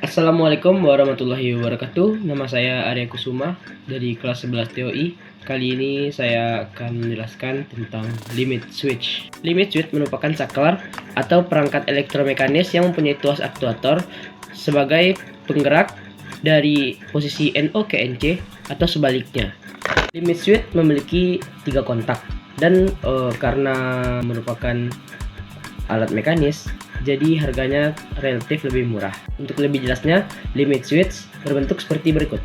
Assalamualaikum warahmatullahi wabarakatuh. Nama saya Arya Kusuma dari kelas 11 TOI. Kali ini saya akan menjelaskan tentang limit switch. Limit switch merupakan saklar atau perangkat elektromekanis yang mempunyai tuas aktuator sebagai penggerak dari posisi NO ke NC atau sebaliknya. Limit switch memiliki 3 kontak dan karena merupakan alat mekanis, jadi harganya relatif lebih murah. Untuk lebih jelasnya, limit switch berbentuk seperti berikut.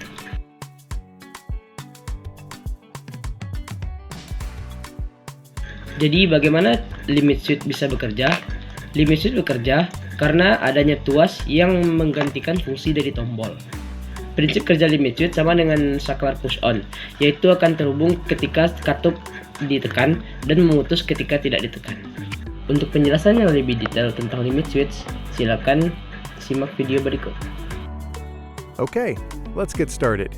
Jadi bagaimana limit switch bisa bekerja? Limit switch bekerja karena adanya tuas yang menggantikan fungsi dari tombol. Prinsip kerja limit switch sama dengan saklar push on, yaitu akan terhubung ketika katup ditekan dan memutus ketika tidak ditekan. Untuk penjelasan yang lebih detail tentang limit switch, silakan simak video berikut. Okay, let's get started.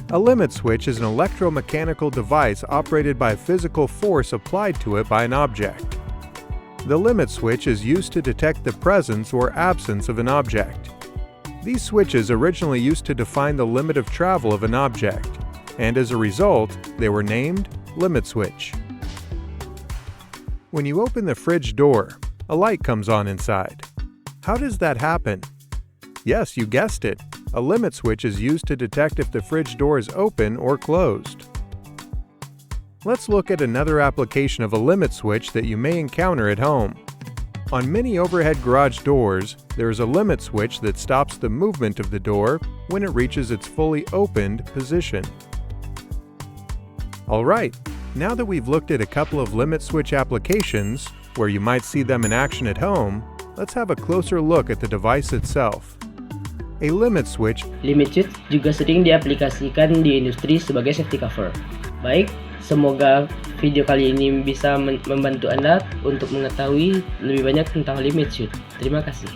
A limit switch is an electromechanical device operated by a physical force applied to it by an object. The limit switch is used to detect the presence or absence of an object. These switches originally used to define the limit of travel of an object, and as a result, they were named limit switch. When you open the fridge door, a light comes on inside. How does that happen? Yes, you guessed it. A limit switch is used to detect if the fridge door is open or closed. Let's look at another application of a limit switch that you may encounter at home. On many overhead garage doors, there is a limit switch that stops the movement of the door when it reaches its fully opened position. All right. Now that we've looked at a couple of limit switch applications, where you might see them in action at home, let's have a closer look at the device itself. A limit switch juga sering diaplikasikan di industri sebagai safety cover. Baik, semoga video kali ini bisa membantu Anda untuk mengetahui lebih banyak tentang limit switch. Terima kasih.